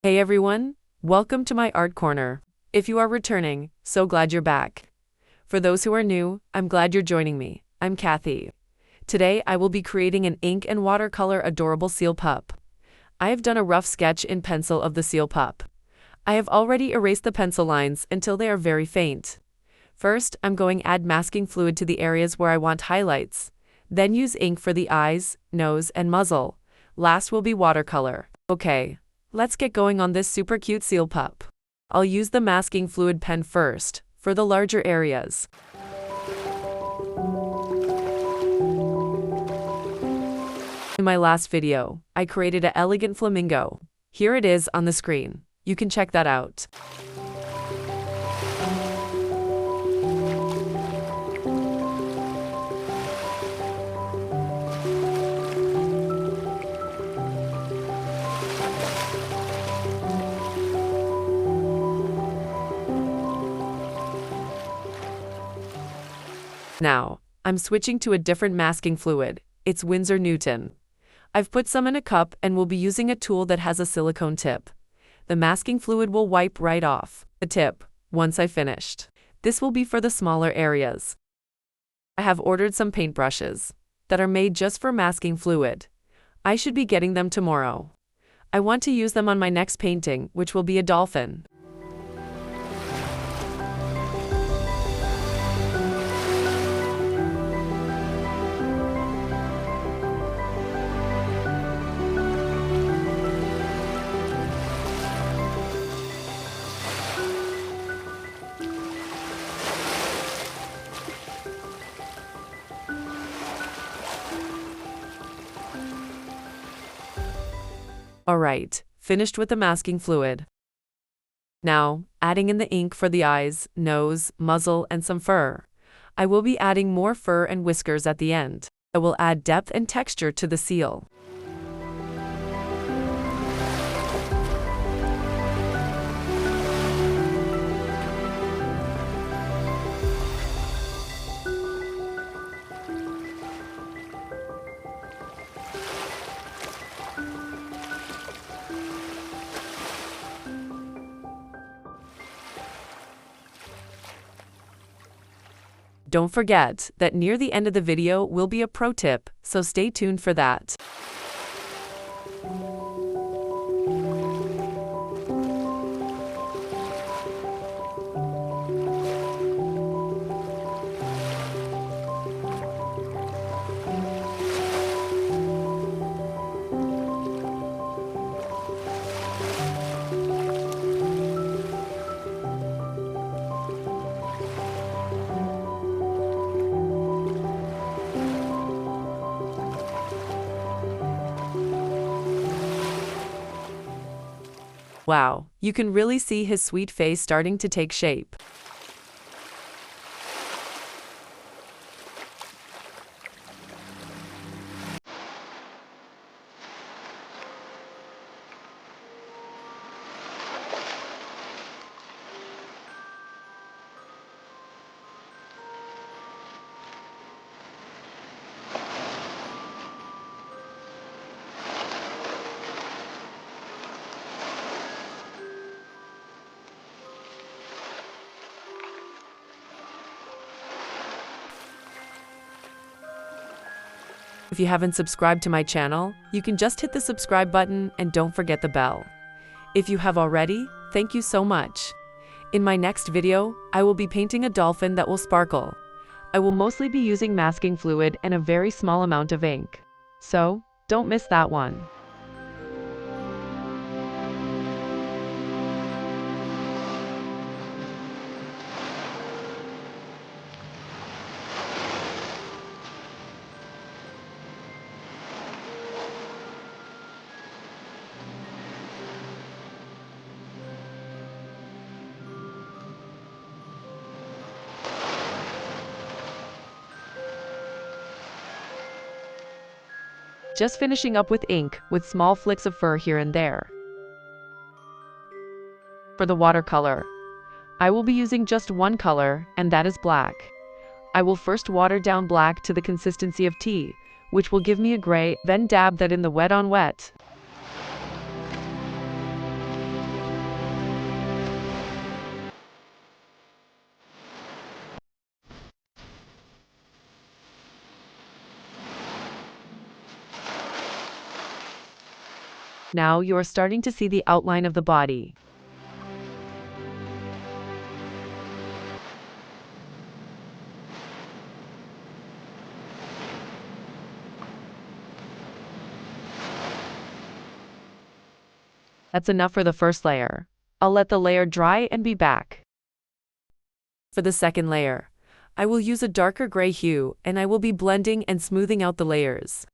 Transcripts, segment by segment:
Hey everyone, welcome to my art corner. If you are returning, so glad you're back. For those who are new, I'm glad you're joining me. I'm Kathy. Today I will be creating an ink and watercolor adorable seal pup. I have done a rough sketch in pencil of the seal pup. I have already erased the pencil lines until they are very faint. First, I'm going to add masking fluid to the areas where I want highlights. Then use ink for the eyes, nose, and muzzle. Last will be watercolor. Okay. Let's get going on this super cute seal pup. I'll use the masking fluid pen first, for the larger areas. In my last video, I created an elegant flamingo. Here it is on the screen. You can check that out. Now, I'm switching to a different masking fluid. It's Winsor Newton. I've put some in a cup and will be using a tool that has a silicone tip. The masking fluid will wipe right off the tip once I finished. This will be for the smaller areas. I have ordered some paintbrushes that are made just for masking fluid. I should be getting them tomorrow. I want to use them on my next painting, which will be a dolphin. Alright, finished with the masking fluid. Now, adding in the ink for the eyes, nose, muzzle, and some fur. I will be adding more fur and whiskers at the end. I will add depth and texture to the seal. Don't forget that near the end of the video will be a pro tip, so stay tuned for that. Wow, you can really see his sweet face starting to take shape. If you haven't subscribed to my channel, you can just hit the subscribe button and don't forget the bell. If you have already, thank you so much. In my next video, I will be painting a dolphin that will sparkle. I will mostly be using masking fluid and a very small amount of ink. So, don't miss that one. Just finishing up with ink, with small flicks of fur here and there. For the watercolor, I will be using just one color, and that is black. I will first water down black to the consistency of tea, which will give me a gray, then dab that in the wet on wet. Now you are starting to see the outline of the body. That's enough for the first layer. I'll let the layer dry and be back. For the second layer, I will use a darker gray hue and I will be blending and smoothing out the layers.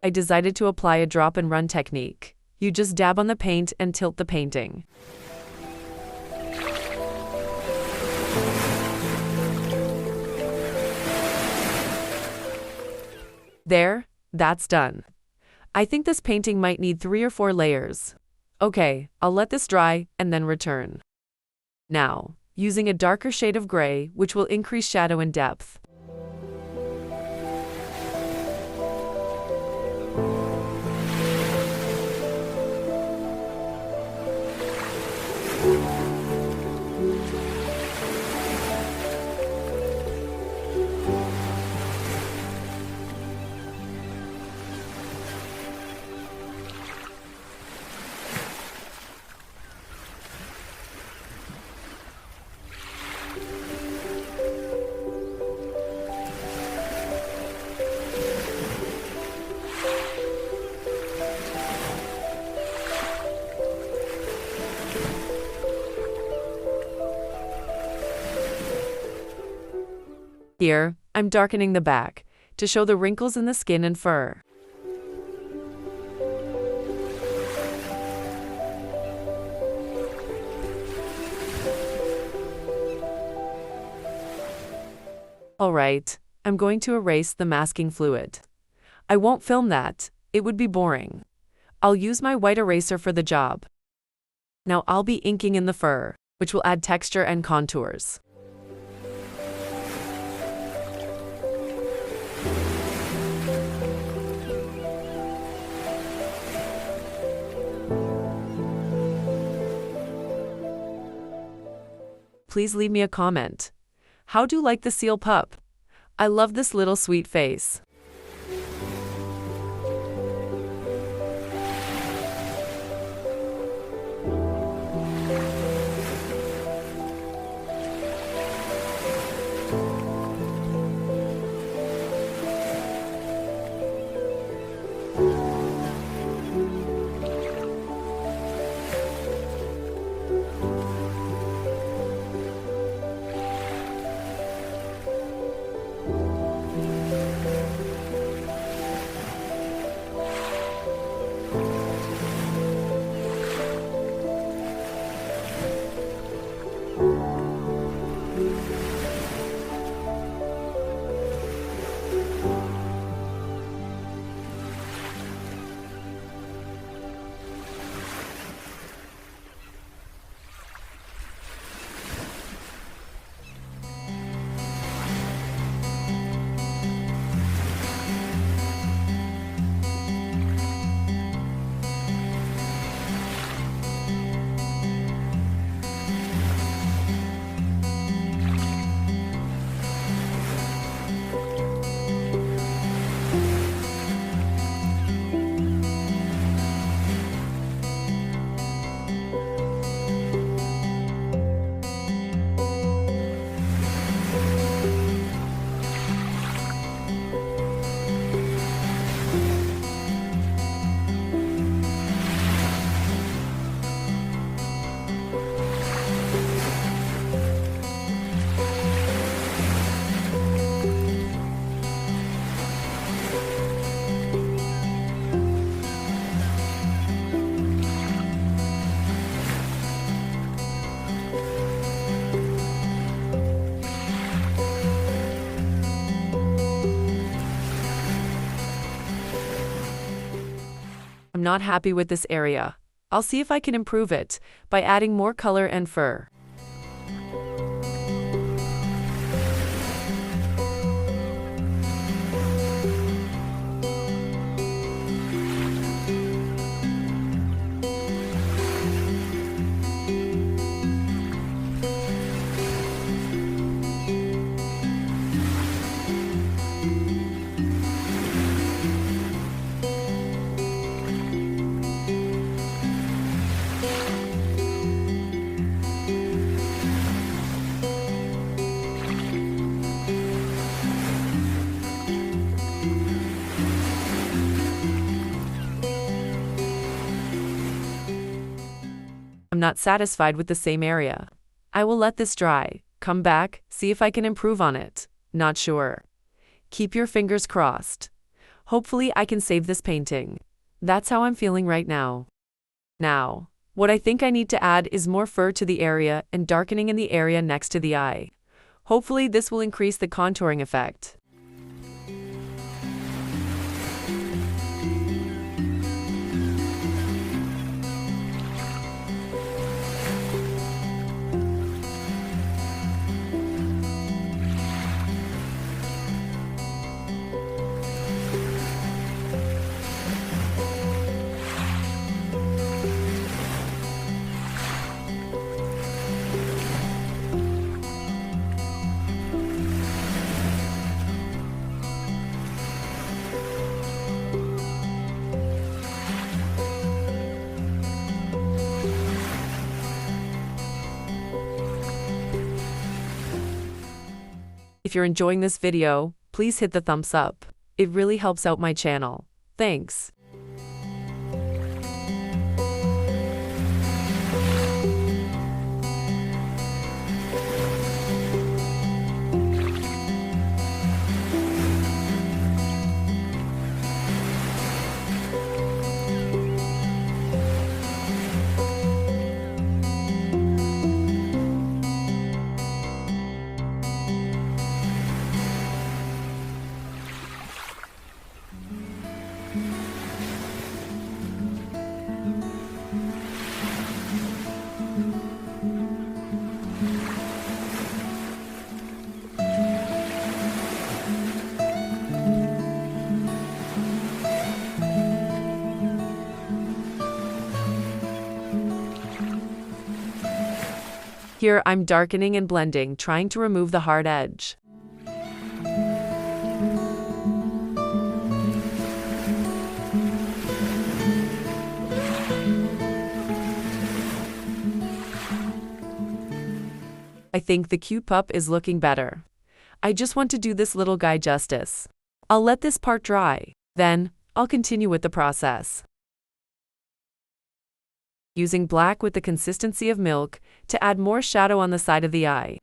I decided to apply a drop and run technique. You just dab on the paint and tilt the painting. There, that's done. I think this painting might need 3 or 4 layers. Okay, I'll let this dry and then return. Now, using a darker shade of gray, which will increase shadow and depth. Here, I'm darkening the back to show the wrinkles in the skin and fur. Alright, I'm going to erase the masking fluid. I won't film that, it would be boring. I'll use my white eraser for the job. Now I'll be inking in the fur, which will add texture and contours. Please leave me a comment. How do you like the seal pup? I love this little sweet face. I'm not happy with this area. I'll see if I can improve it by adding more color and fur. I'm not satisfied with the same area. I will let this dry, come back, see if I can improve on it. Not sure. Keep your fingers crossed. Hopefully I can save this painting. That's how I'm feeling right now. Now, what I think I need to add is more fur to the area and darkening in the area next to the eye. Hopefully this will increase the contouring effect. If you're enjoying this video, please hit the thumbs up. It really helps out my channel. Thanks. Here I'm darkening and blending, trying to remove the hard edge. I think the cute pup is looking better. I just want to do this little guy justice. I'll let this part dry, then I'll continue with the process. Using black with the consistency of milk to add more shadow on the side of the eye.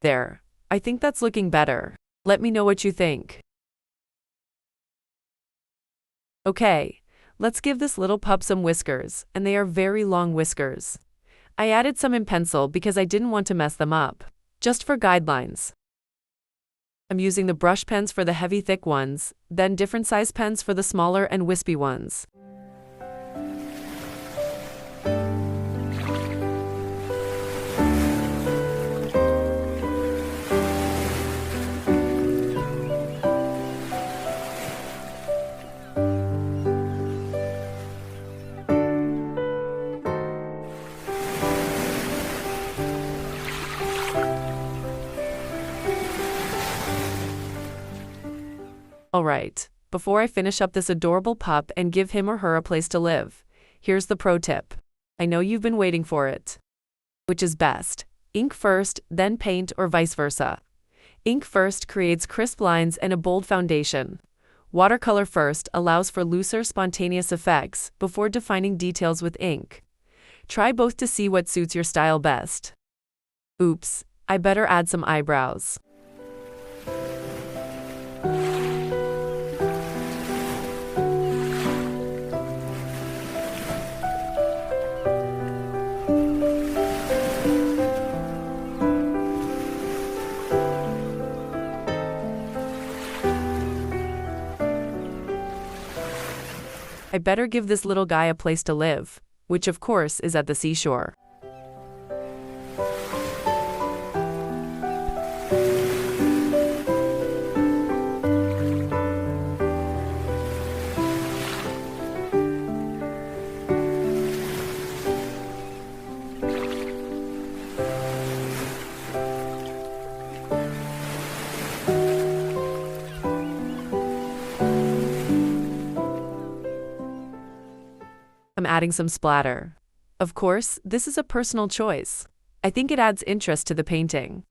There. I think that's looking better. Let me know what you think. Okay, let's give this little pup some whiskers, and they are very long whiskers. I added some in pencil because I didn't want to mess them up, just for guidelines. I'm using the brush pens for the heavy thick ones, then different size pens for the smaller and wispy ones. Alright, before I finish up this adorable pup and give him or her a place to live, here's the pro tip. I know you've been waiting for it. Which is best? Ink first, then paint, or vice versa? Ink first creates crisp lines and a bold foundation. Watercolor first allows for looser, spontaneous effects before defining details with ink. Try both to see what suits your style best. Oops, I better add some eyebrows. I better give this little guy a place to live, which of course is at the seashore. I'm adding some splatter. Of course, this is a personal choice. I think it adds interest to the painting.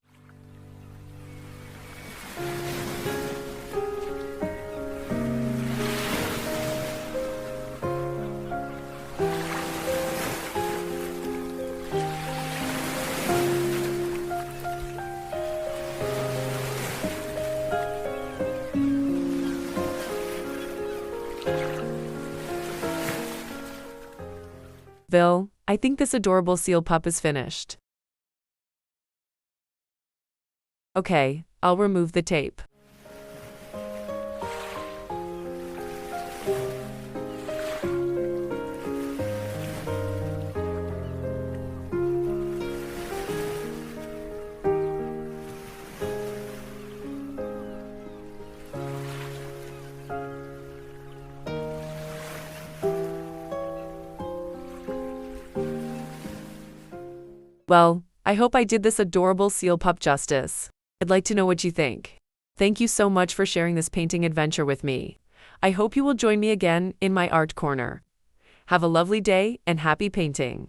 I think this adorable seal pup is finished. Okay, I'll remove the tape. Well, I hope I did this adorable seal pup justice. I'd like to know what you think. Thank you so much for sharing this painting adventure with me. I hope you will join me again in my art corner. Have a lovely day and happy painting.